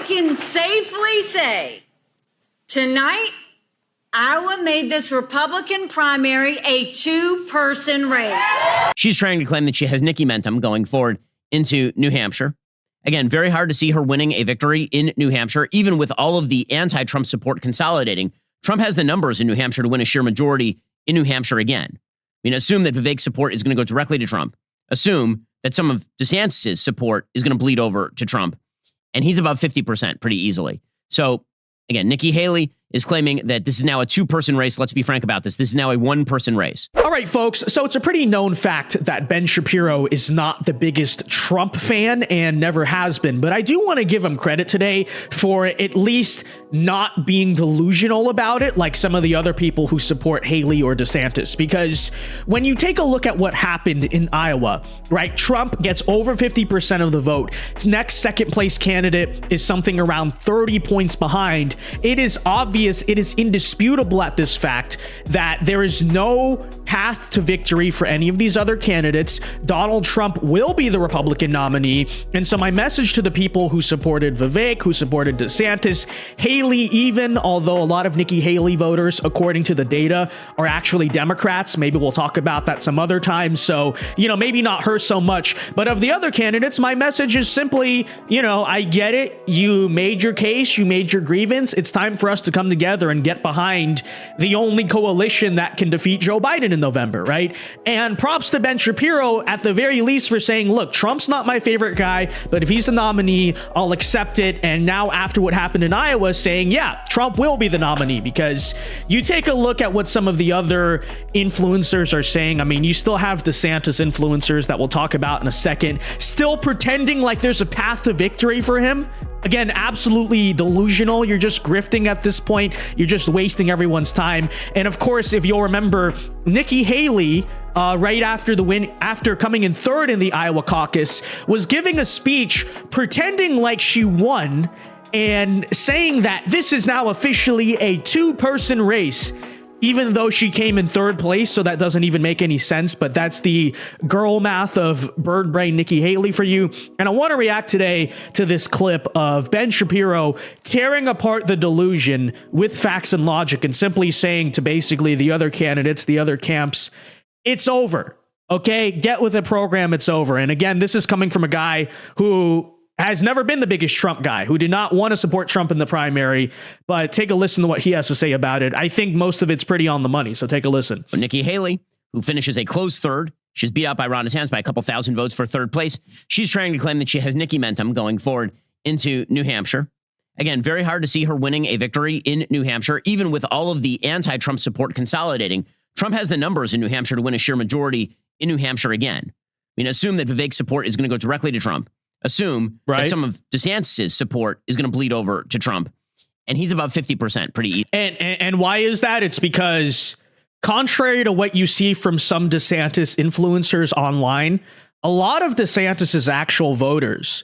I can safely say tonight, Iowa made this Republican primary a two-person race. She's trying to claim that she has Nikki momentum going forward into New Hampshire. Again, very hard to see her winning a victory in New Hampshire, even with all of the anti-Trump support consolidating. Trump has the numbers in New Hampshire to win a sheer majority in New Hampshire again. I mean, assume that Vivek's support is going to go directly to Trump. Assume that some of DeSantis' support is going to bleed over to Trump. And he's above 50% pretty easily. So, again, Nikki Haley is claiming that this is now a two-person race. Let's be frank about this. This is now a one-person race. All right, folks. So it's a pretty known fact that Ben Shapiro is not the biggest Trump fan and never has been. But I do want to give him credit today for at least not being delusional about it like some of the other people who support Haley or DeSantis. Because when you take a look at what happened in Iowa, right, Trump gets over 50% of the vote. Next second place candidate is something around 30 points behind. It is obvious, it is indisputable at this fact that there is no path to victory for any of these other candidates. Donald Trump will be the Republican nominee. And so my message to the people who supported Vivek, who supported DeSantis, Haley even, although a lot of Nikki Haley voters, according to the data, are actually Democrats. Maybe we'll talk about that some other time. So, maybe not her so much. But of the other candidates, my message is simply, I get it. You made your case. You made your grievance. It's time for us to come together and get behind the only coalition that can defeat Joe Biden in November, right? And props to Ben Shapiro at the very least for saying, look, Trump's not my favorite guy, but if he's the nominee, I'll accept it. And now after what happened in Iowa, saying, yeah, Trump will be the nominee, because you take a look at what some of the other influencers are saying. I mean, you still have DeSantis influencers that we'll talk about in a second, still pretending like there's a path to victory for him. Again, absolutely delusional. You're just grifting at this point. You're just wasting everyone's time. And of course, if you'll remember, Nikki Haley, right after the win, after coming in third in the Iowa caucus, was giving a speech pretending like she won and saying that this is now officially a two-person race, even though she came in third place. So that doesn't even make any sense. But that's the girl math of bird brain Nikki Haley for you. And I want to react today to this clip of Ben Shapiro tearing apart the delusion with facts and logic and simply saying to basically the other candidates, the other camps, it's over. Okay, get with the program. It's over. And again, this is coming from a guy who has never been the biggest Trump guy, who did not want to support Trump in the primary. But take a listen to what he has to say about it. I think most of it's pretty on the money. So take a listen. Nikki Haley, who finishes a close third, she's beat out by Ron DeSantis by a couple thousand votes for third place. She's trying to claim that she has Nikki momentum going forward into New Hampshire. Again, very hard to see her winning a victory in New Hampshire, even with all of the anti-Trump support consolidating. Trump has the numbers in New Hampshire to win a sheer majority in New Hampshire again. I mean, assume that Vivek's support is going to go directly to Trump. Assume that some of DeSantis' support is going to bleed over to Trump. And he's above 50% pretty easy. And why is that? It's because contrary to what you see from some DeSantis influencers online, a lot of DeSantis's actual voters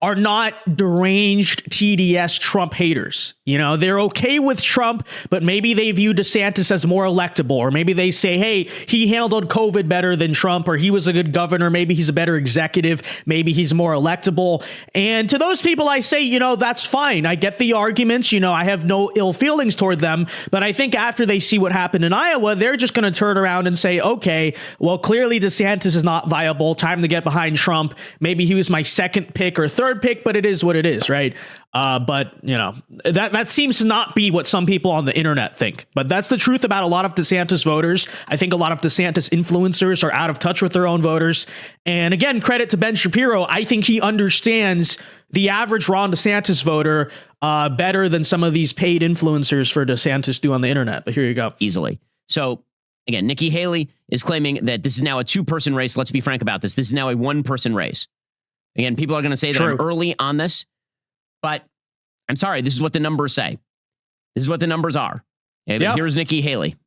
are not deranged TDS Trump haters. They're okay with Trump, but maybe they view DeSantis as more electable, or maybe they say, hey, he handled COVID better than Trump, or he was a good governor. Maybe he's a better executive. Maybe he's more electable. And to those people, I say, that's fine. I get the arguments. I have no ill feelings toward them. But I think after they see what happened in Iowa, they're just going to turn around and say, okay, well, clearly DeSantis is not viable. Time to get behind Trump. Maybe he was my second pick or third pick, but it is what it is, right? But that seems to not be what some people on the internet think. But that's the truth about a lot of DeSantis voters. I think a lot of DeSantis influencers are out of touch with their own voters. And again, credit to Ben Shapiro. I think he understands the average Ron DeSantis voter better than some of these paid influencers for DeSantis do on the internet. But here you go. Easily. So again, Nikki Haley is claiming that this is now a two-person race. Let's be frank about this. This is now a one-person race. Again, people are going to say that I'm early on this, but I'm sorry. This is what the numbers say. This is what the numbers are. Okay, yep. Here's Nikki Haley.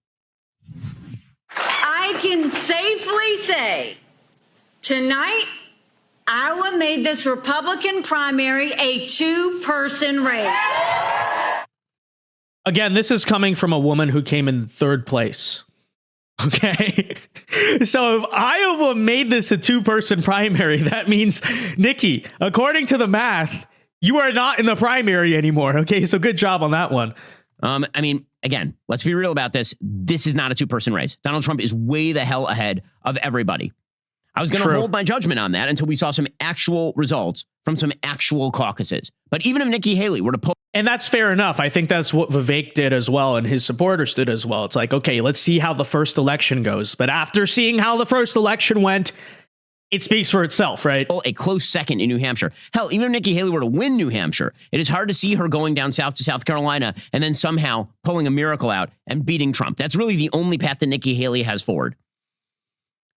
I can safely say tonight, Iowa made this Republican primary a two-person race. Again, this is coming from a woman who came in third place. Okay, so if Iowa made this a two-person primary, that means, Nikki, according to the math, You are not in the primary anymore. Okay, so good job on that one. I mean, again, let's be real about this. This is not a two-person race. Donald Trump is way the hell ahead of everybody. I was going to hold my judgment on that until we saw some actual results from some actual caucuses. But even if Nikki Haley were to pull... And that's fair enough. I think that's what Vivek did as well, and his supporters did as well. It's like, okay, let's see how the first election goes. But after seeing how the first election went, it speaks for itself, right? A close second in New Hampshire. Hell, even if Nikki Haley were to win New Hampshire, it is hard to see her going down south to South Carolina and then somehow pulling a miracle out and beating Trump. That's really the only path that Nikki Haley has forward.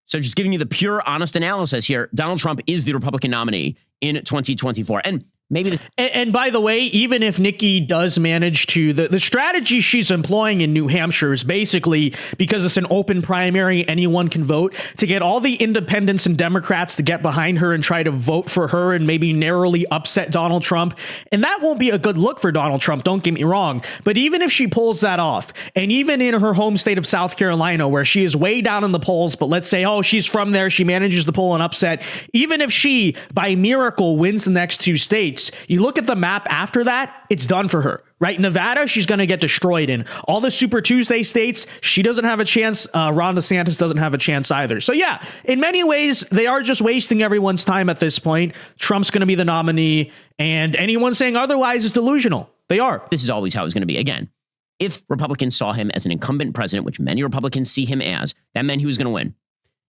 So just giving you the pure, honest analysis here, Donald Trump is the Republican nominee in 2024. And maybe and by the way, even if Nikki does manage to, the strategy she's employing in New Hampshire is basically, because it's an open primary, anyone can vote, to get all the independents and Democrats to get behind her and try to vote for her and maybe narrowly upset Donald Trump. And that won't be a good look for Donald Trump, don't get me wrong. But even if she pulls that off, and even in her home state of South Carolina, where she is way down in the polls, but let's say, oh, she's from there, she manages to pull an upset, even if she, by miracle, wins the next two states, you look at the map after that, it's done for her, right? Nevada, she's going to get destroyed in. All the Super Tuesday states, she doesn't have a chance. Ron DeSantis doesn't have a chance either. So yeah, in many ways, they are just wasting everyone's time at this point. Trump's going to be the nominee, and anyone saying otherwise is delusional. They are. This is always how it's going to be. Again, if Republicans saw him as an incumbent president, which many Republicans see him as, that meant he was going to win.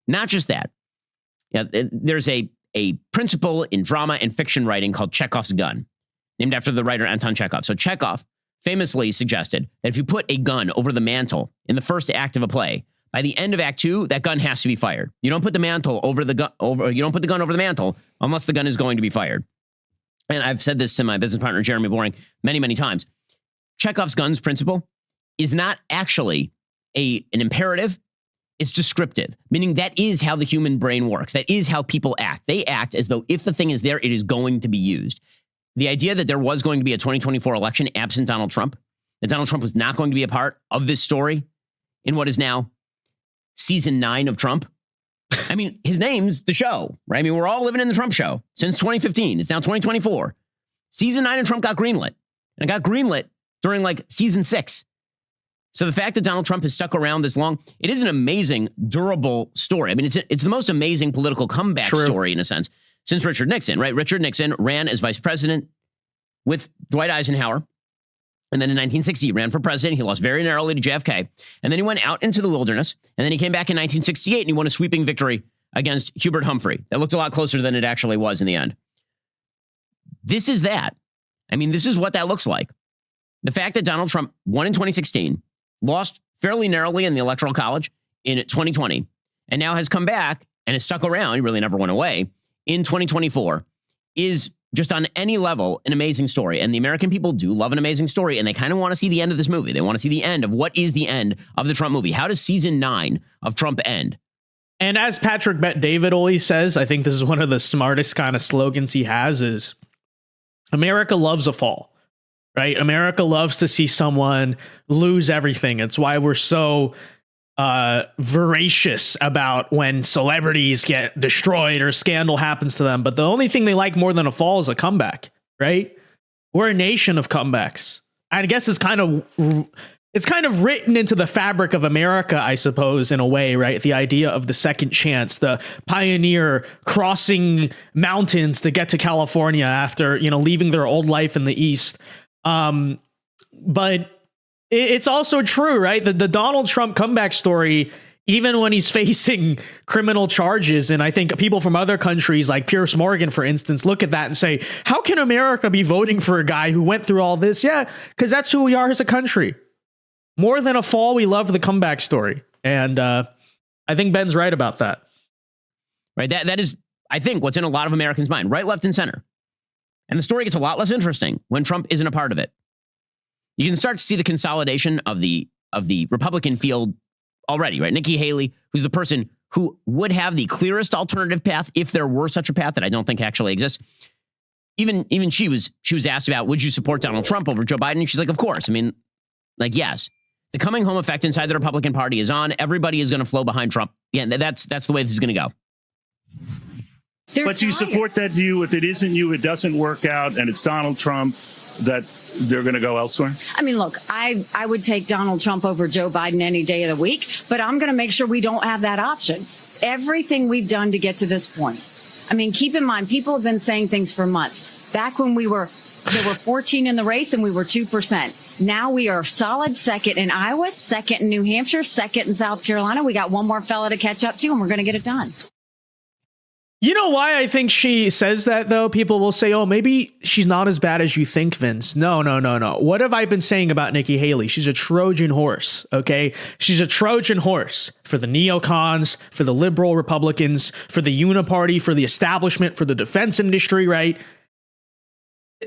Not just that. Yeah, there's a principle in drama and fiction writing called Chekhov's gun, named after the writer Anton Chekhov. So Chekhov famously suggested that if you put a gun over the mantle in the first act of a play, by the end of Act 2, that gun has to be fired. You don't put the mantle over the gun you don't put the gun over the mantle unless the gun is going to be fired. And I've said this to my business partner Jeremy Boring many, many times. Chekhov's gun's principle is not actually an imperative. It's descriptive, meaning that is how the human brain works. That is how people act. They act as though if the thing is there, it is going to be used. The idea that there was going to be a 2024 election absent Donald Trump, that Donald Trump was not going to be a part of this story in what is now season 9 of Trump. I mean, his name's the show, right? I mean, we're all living in the Trump show since 2015. It's now 2024. Season 9 of Trump got greenlit. And it got greenlit during like season 6. So the fact that Donald Trump has stuck around this long, it is an amazing, durable story. I mean, it's the most amazing political comeback story in a sense since Richard Nixon, right? Richard Nixon ran as vice president with Dwight Eisenhower. And then in 1960, he ran for president. He lost very narrowly to JFK. And then he went out into the wilderness. And then he came back in 1968 and he won a sweeping victory against Hubert Humphrey. That looked a lot closer than it actually was in the end. This is that. I mean, this is what that looks like. The fact that Donald Trump won in 2016, lost fairly narrowly in the Electoral College in 2020, and now has come back and has stuck around, he really never went away, in 2024, is just on any level an amazing story. And the American people do love an amazing story, and they kind of want to see the end of this movie. They want to see the end of what is the end of the Trump movie. How does season 9 of Trump end? And as Patrick Bet-David always says, I think this is one of the smartest kind of slogans he has, is America loves a fall. Right? America loves to see someone lose everything. It's why we're so voracious about when celebrities get destroyed or scandal happens to them. But the only thing they like more than a fall is a comeback, right? We're a nation of comebacks. I guess it's kind of written into the fabric of America, I suppose, in a way, right? The idea of the second chance, the pioneer crossing mountains to get to California after, leaving their old life in the East. But it's also true, right? The Donald Trump comeback story, even when he's facing criminal charges, and I think people from other countries like Piers Morgan, for instance, look at that and say, how can America be voting for a guy who went through all this? Yeah, because that's who we are as a country. More than a fall, we love the comeback story. And I think Ben's right about that. Right. That is, I think, what's in a lot of Americans' mind, right, left, and center. And the story gets a lot less interesting when Trump isn't a part of it. You can start to see the consolidation of the Republican field already, right? Nikki Haley, who's the person who would have the clearest alternative path if there were such a path that I don't think actually exists. Even she was asked about, would you support Donald Trump over Joe Biden? And she's like, of course. I mean, like, yes. The coming home effect inside the Republican Party is on. Everybody is going to flow behind Trump. Yeah, that's the way this is going to go. But you support that view, if it isn't you, it doesn't work out, and it's Donald Trump, that they're going to go elsewhere? I mean, look, I would take Donald Trump over Joe Biden any day of the week, but I'm going to make sure we don't have that option. Everything we've done to get to this point. I mean, keep in mind, people have been saying things for months. Back when there were 14 in the race and we were 2%. Now we are solid second in Iowa, second in New Hampshire, second in South Carolina. We got one more fella to catch up to, and we're going to get it done. You know why I think she says that, though? People will say, oh, maybe she's not as bad as you think, Vince. No. What have I been saying about Nikki Haley? She's a Trojan horse, okay? She's a Trojan horse for the neocons, for the liberal Republicans, for the uniparty, for the establishment, for the defense industry, right?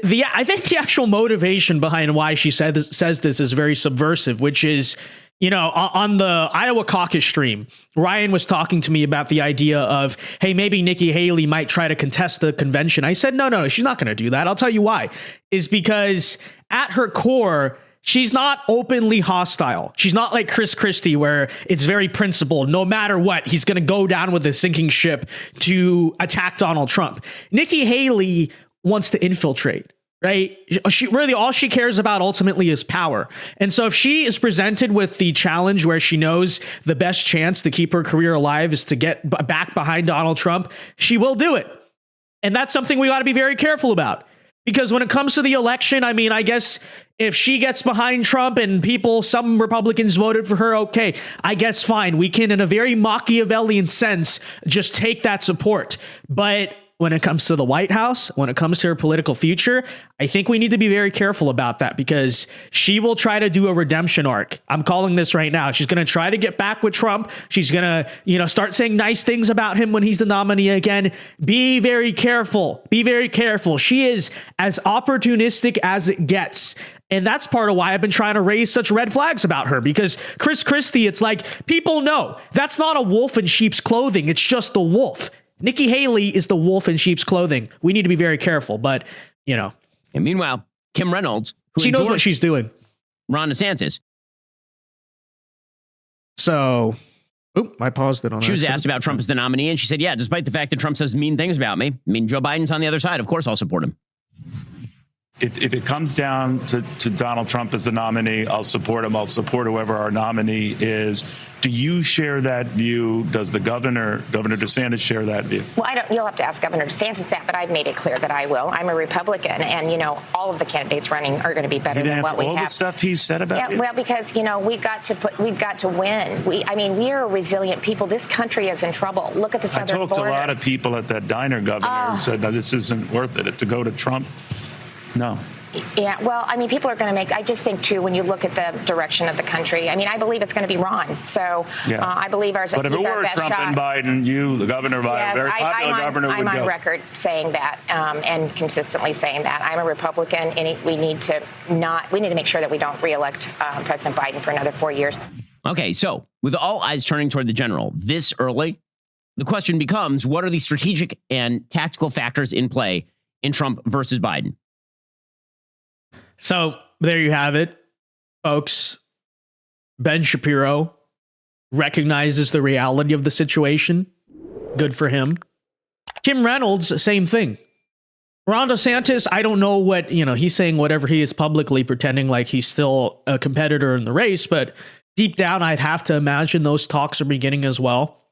I think the actual motivation behind why she says this is very subversive, which is, you know, on the Iowa caucus stream, Ryan was talking to me about the idea of, hey, maybe Nikki Haley might try to contest the convention. I said, no, she's not going to do that. I'll tell you why. Is because at her core, she's not openly hostile. She's not like Chris Christie, where it's very principled. No matter what, he's going to go down with a sinking ship to attack Donald Trump. Nikki Haley wants to infiltrate, right? She really, all she cares about ultimately is power. And so if she is presented with the challenge where she knows the best chance to keep her career alive is to get back behind Donald Trump, she will do it. And that's something we got to be very careful about. Because when it comes to the election, I mean, I guess if she gets behind Trump and some Republicans voted for her, okay, I guess fine. We can, in a very Machiavellian sense, just take that support. But when it comes to the White House, when it comes to her political future, I think we need to be very careful about that, because she will try to do a redemption arc. I'm calling this right now. She's going to try to get back with Trump. She's going to, start saying nice things about him when he's the nominee again. Be very careful. Be very careful. She is as opportunistic as it gets. And that's part of why I've been trying to raise such red flags about her, because Chris Christie, it's like, people know that's not a wolf in sheep's clothing. It's just the wolf. Nikki Haley is the wolf in sheep's clothing. We need to be very careful, but, And meanwhile, Kim Reynolds, she knows what she's doing. Ron DeSantis. So, I paused it on that. She was asked about Trump as the nominee, and she said, yeah, despite the fact that Trump says mean things about me, I mean, Joe Biden's on the other side. Of course, I'll support him. If it comes down to Donald Trump as the nominee, I'll support him. I'll support whoever our nominee is. Do you share that view? Does the Governor DeSantis, share that view? Well, you'll have to ask Governor DeSantis that, but I've made it clear that I will. I'm a Republican, and, all of the candidates running are going to be better than what we have. All the stuff he said about you? Well, because, we've got to win. We are a resilient people. This country is in trouble. Look at the southern border. I talked to a lot of people at that diner, Governor, who said, no, this isn't worth it. To go to Trump, no. Yeah, well, people are going to I just think, too, when you look at the direction of the country, I believe it's going to be Ron. So I believe ours is our best shot. But if it were Trump and Biden, you, the governor, yes, very popular governor, would go. I'm on record saying that and consistently saying that. I'm a Republican, and we need to make sure that we don't reelect President Biden for another 4 years. Okay, so with all eyes turning toward the general this early, the question becomes, what are the strategic and tactical factors in play in Trump versus Biden? So there you have it, folks. Ben Shapiro recognizes the reality of the situation. Good for him. Kim Reynolds, same thing. Ron DeSantis, I don't know what, he's saying whatever he is publicly, pretending like he's still a competitor in the race, but deep down, I'd have to imagine those talks are beginning as well.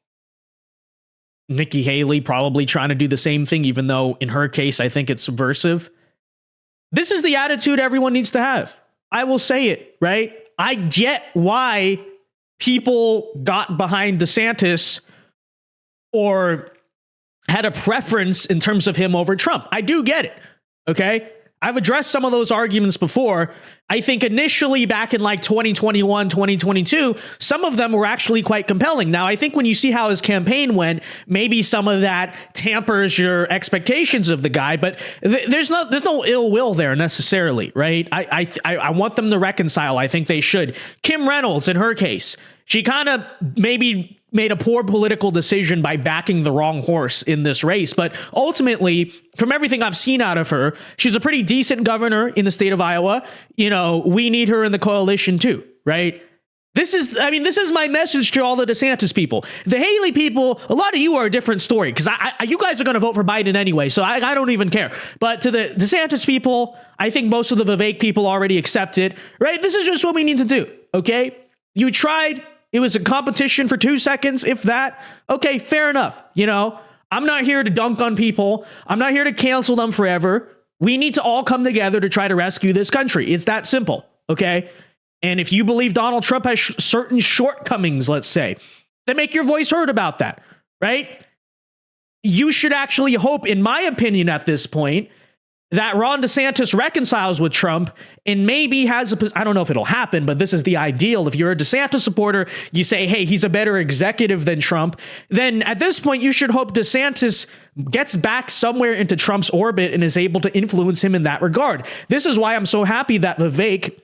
Nikki Haley probably trying to do the same thing, even though in her case, I think it's subversive. This is the attitude everyone needs to have. I will say it, right? I get why people got behind DeSantis or had a preference in terms of him over Trump. I do get it, okay? I've addressed some of those arguments before. I think initially back in like 2021, 2022, some of them were actually quite compelling. Now, I think when you see how his campaign went, maybe some of that tampers your expectations of the guy, but there's no ill will there necessarily, right? I want them to reconcile. I think they should. Kim Reynolds, in her case, she kind of maybe made a poor political decision by backing the wrong horse in this race. But ultimately, from everything I've seen out of her, she's a pretty decent governor in the state of Iowa. We need her in the coalition too, right? This is my message to all the DeSantis people. The Haley people, a lot of you are a different story because you guys are going to vote for Biden anyway, so I don't even care. But to the DeSantis people, I think most of the Vivek people already accept it, right? This is just what we need to do, okay? You tried. It was a competition for 2 seconds, if that. Okay, fair enough. I'm not here to dunk on people. I'm not here to cancel them forever. We need to all come together to try to rescue this country. It's that simple, okay? And if you believe Donald Trump has certain shortcomings, let's say, then make your voice heard about that, right? You should actually hope, in my opinion at this point, that Ron DeSantis reconciles with Trump and maybe I don't know if it'll happen, but this is the ideal. If you're a DeSantis supporter, you say, hey, he's a better executive than Trump. Then at this point, you should hope DeSantis gets back somewhere into Trump's orbit and is able to influence him in that regard. This is why I'm so happy that Vivek,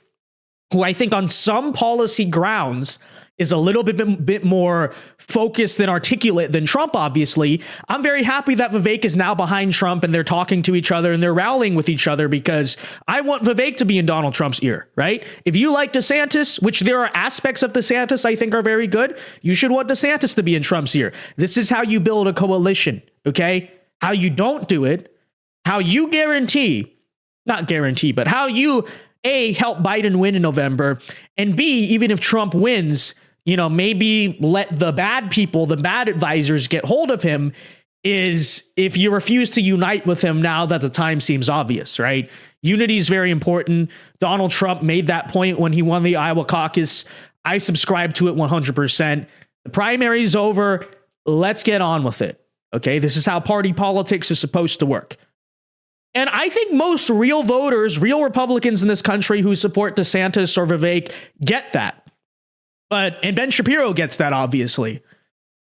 who I think on some policy grounds is a little bit more focused and articulate than Trump, obviously. I'm very happy that Vivek is now behind Trump and they're talking to each other and they're rallying with each other because I want Vivek to be in Donald Trump's ear, right? If you like DeSantis, which there are aspects of DeSantis I think are very good, you should want DeSantis to be in Trump's ear. This is how you build a coalition, okay? How you don't do it, how you not guarantee, but how you A, help Biden win in November, and B, even if Trump wins, maybe let the bad people, the bad advisors get hold of him, is if you refuse to unite with him now that the time seems obvious, right? Unity is very important. Donald Trump made that point when he won the Iowa caucus. I subscribe to it 100%. The primary is over. Let's get on with it. Okay, this is how party politics is supposed to work. And I think most real voters, real Republicans in this country who support DeSantis or Vivek get that. And Ben Shapiro gets that, obviously.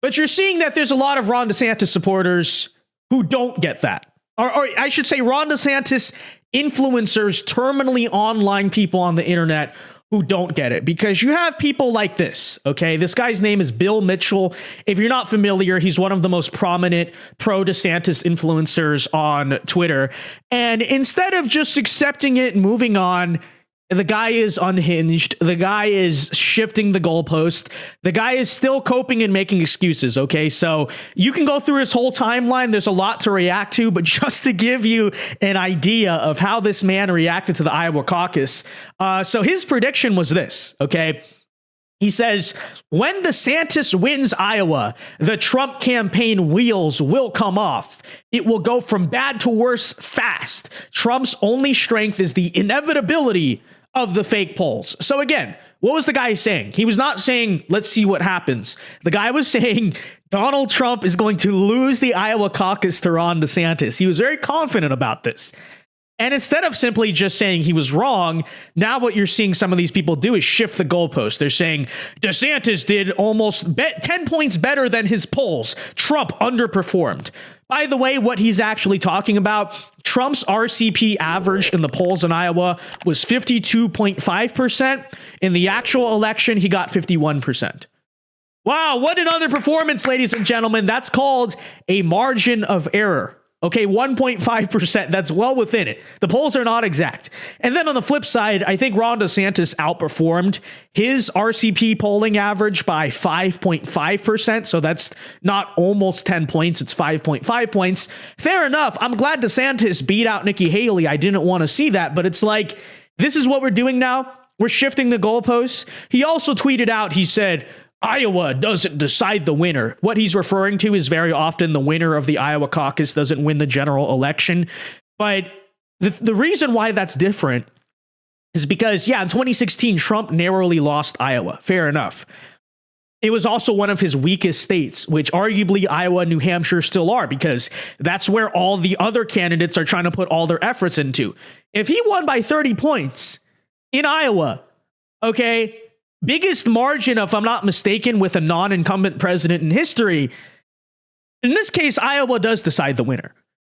But you're seeing that there's a lot of Ron DeSantis supporters who don't get that. Or I should say Ron DeSantis influencers, terminally online people on the internet who don't get it, because you have people like this. Okay, this guy's name is Bill Mitchell. If you're not familiar, he's one of the most prominent pro DeSantis influencers on Twitter. And instead of just accepting it and moving on, the guy is unhinged. The guy is shifting the goalpost. The guy is still coping and making excuses. Okay, so you can go through his whole timeline. There's a lot to react to, but just to give you an idea of how this man reacted to the Iowa caucus. So his prediction was this, okay? He says, when DeSantis wins Iowa, the Trump campaign wheels will come off. It will go from bad to worse fast. Trump's only strength is the inevitability of the fake polls. So again, what was the guy saying? He was not saying, let's see what happens. The guy was saying Donald Trump is going to lose the Iowa caucus to Ron DeSantis. He was very confident about this. And instead of simply just saying he was wrong, now what you're seeing some of these people do is shift the goalpost. They're saying DeSantis did almost 10 points better than his polls. Trump underperformed. By the way, what he's actually talking about, Trump's RCP average in the polls in Iowa was 52.5%. In the actual election, he got 51%. Wow, what an underperformance, ladies and gentlemen. That's called a margin of error. Okay, 1.5%. That's well within it. The polls are not exact. And then on the flip side, I think Ron DeSantis outperformed his RCP polling average by 5.5%. So that's not almost 10 points. It's 5.5 points. Fair enough. I'm glad DeSantis beat out Nikki Haley. I didn't want to see that, but it's like, this is what we're doing now. We're shifting the goalposts. He also tweeted out, he said, Iowa doesn't decide the winner. What he's referring to is very often the winner of the Iowa caucus doesn't win the general election. But the reason why that's different is because, in 2016, Trump narrowly lost Iowa. Fair enough. It was also one of his weakest states, which arguably Iowa and New Hampshire still are, because that's where all the other candidates are trying to put all their efforts into. If he won by 30 points in Iowa, okay, biggest margin, if I'm not mistaken, with a non-incumbent president in history. In this case, Iowa does decide the winner,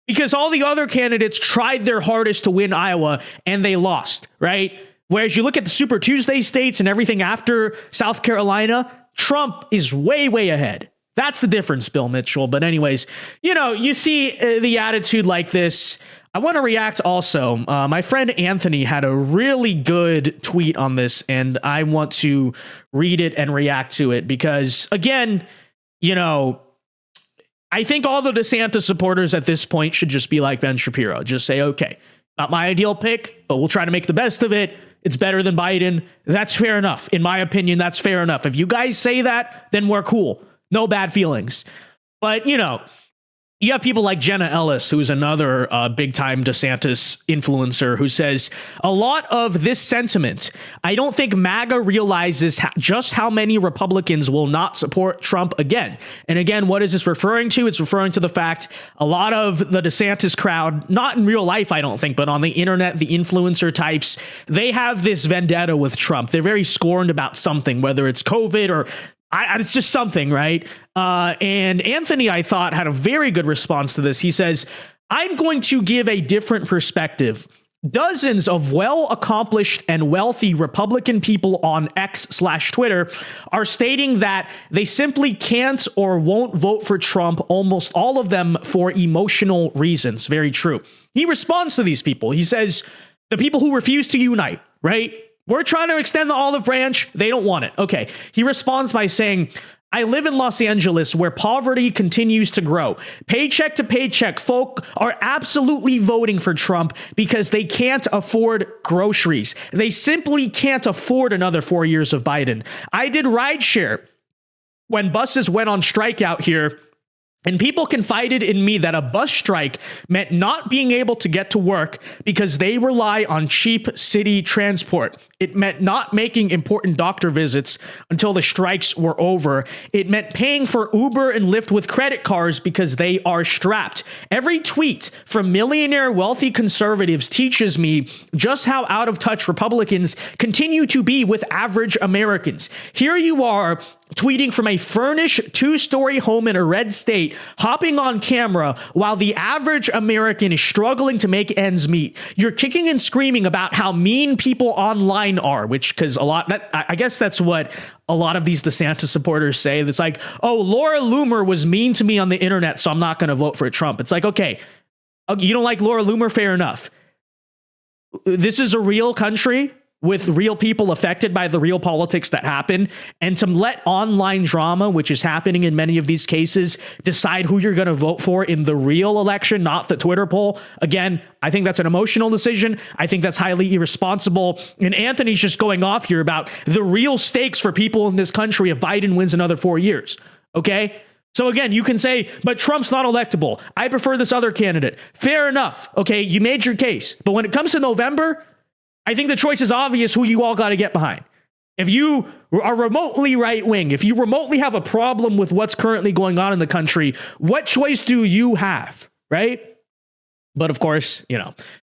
because all the other candidates tried their hardest to win Iowa and they lost, right? Whereas you look at the Super Tuesday states and everything after South Carolina, Trump is way, way ahead. That's the difference, Bill Mitchell. But anyways, you see the attitude like this. I want to react also. My friend Anthony had a really good tweet on this, and I want to read it and react to it because, again, I think all the DeSantis supporters at this point should just be like Ben Shapiro. Just say, okay, not my ideal pick, but we'll try to make the best of it. It's better than Biden. That's fair enough. In my opinion, that's fair enough. If you guys say that, then we're cool. No bad feelings. But, you have people like Jenna Ellis, who's another big-time DeSantis influencer, who says, a lot of this sentiment, I don't think MAGA realizes just how many Republicans will not support Trump again. And again, what is this referring to? It's referring to the fact a lot of the DeSantis crowd, not in real life, I don't think, but on the internet, the influencer types, they have this vendetta with Trump. They're very scorned about something, whether it's COVID or it's just something, right? And Anthony, I thought, had a very good response to this. He says, I'm going to give a different perspective. Dozens of well-accomplished and wealthy Republican people on X/Twitter are stating that they simply can't or won't vote for Trump, almost all of them for emotional reasons. Very true. He responds to these people. He says, the people who refuse to unite, right? We're trying to extend the olive branch. They don't want it. Okay. He responds by saying, I live in Los Angeles where poverty continues to grow. Paycheck to paycheck, folk are absolutely voting for Trump because they can't afford groceries. They simply can't afford another 4 years of Biden. I did rideshare when buses went on strike out here, and people confided in me that a bus strike meant not being able to get to work because they rely on cheap city transport. It meant not making important doctor visits until the strikes were over. It meant paying for Uber and Lyft with credit cards because they are strapped. Every tweet from millionaire wealthy conservatives teaches me just how out of touch Republicans continue to be with average Americans. Here you are, tweeting from a furnished 2-story home in a red state, hopping on camera while the average American is struggling to make ends meet. You're kicking and screaming about how mean people online are, I guess that's what a lot of these DeSantis supporters say. That's like, oh, Laura Loomer was mean to me on the internet, so I'm not going to vote for Trump. It's like, okay, you don't like Laura Loomer? Fair enough. This is a real country with real people affected by the real politics that happen, and to let online drama, which is happening in many of these cases, decide who you're going to vote for in the real election, not the Twitter poll. Again, I think that's an emotional decision. I think that's highly irresponsible. And Anthony's just going off here about the real stakes for people in this country if Biden wins another 4 years. Okay? So again, you can say, but Trump's not electable. I prefer this other candidate. Fair enough. Okay, you made your case. But when it comes to November, I think the choice is obvious who you all got to get behind. If you are remotely right wing, if you remotely have a problem with what's currently going on in the country, what choice do you have, right? But of course,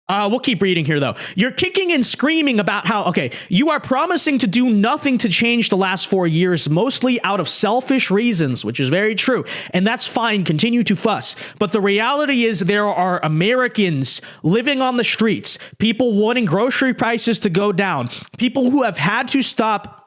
we'll keep reading here, though. You're kicking and screaming about how, you are promising to do nothing to change the last 4 years, mostly out of selfish reasons, which is very true. And that's fine. Continue to fuss. But the reality is there are Americans living on the streets, people wanting grocery prices to go down, people who have had to stop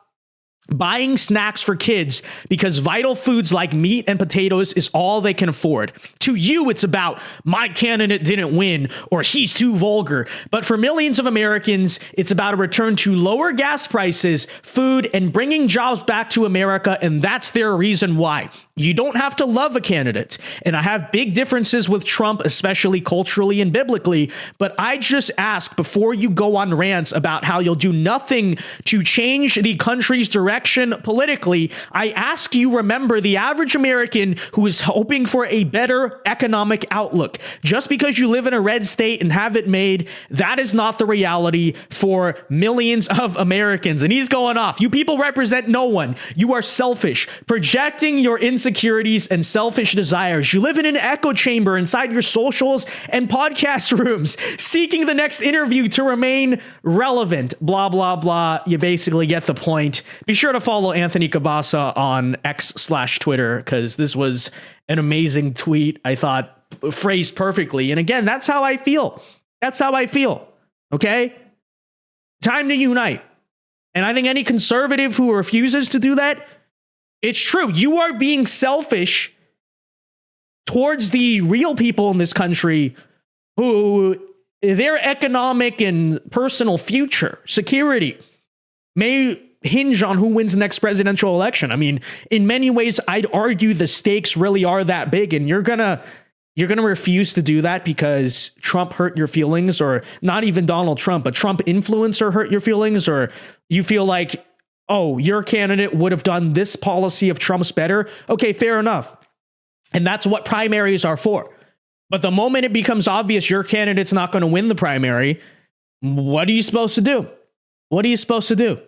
buying snacks for kids because vital foods like meat and potatoes is all they can afford. To you, it's about my candidate didn't win or he's too vulgar. But for millions of Americans, it's about a return to lower gas prices, food, and bringing jobs back to America. And that's their reason why. You don't have to love a candidate. And I have big differences with Trump, especially culturally and biblically. But I just ask before you go on rants about how you'll do nothing to change the country's direction politically, I ask you remember the average American who is hoping for a better economic outlook. Just because you live in a red state and have it made, that is not the reality for millions of Americans. And he's going off. You people represent no one. You are selfish, projecting your insecurities and selfish desires. You live in an echo chamber inside your socials and podcast rooms, seeking the next interview to remain relevant. Blah, blah, blah. You basically get the point. Be sure to follow Anthony Cabasa on X/Twitter because this was an amazing tweet. I thought phrased perfectly. And again, that's how I feel. That's how I feel. Okay? Time to unite. And I think any conservative who refuses to do that, It's true. You are being selfish towards the real people in this country who their economic and personal future, security, may hinge on who wins the next presidential election. I mean, in many ways, I'd argue the stakes really are that big, and you're gonna refuse to do that because Trump hurt your feelings, or not even Donald Trump, a Trump influencer hurt your feelings, or you feel like, oh, your candidate would have done this policy of Trump's better. Okay, fair enough. And that's what primaries are for. But the moment it becomes obvious your candidate's not going to win the primary, what are you supposed to do? What are you supposed to do?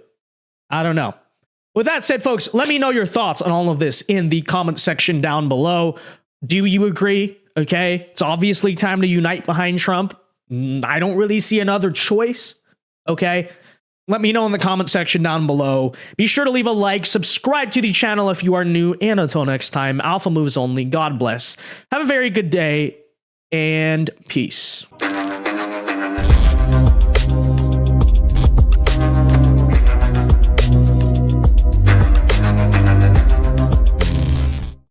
I don't know. With that said, folks, let me know your thoughts on all of this in the comment section down below. Do you agree? Okay, it's obviously time to unite behind Trump. I don't really see another choice. Okay, let me know in the comment section down below. Be sure to leave a like, subscribe to the channel if you are new, and until next time, Alpha Moves Only. God bless. Have a very good day, and peace.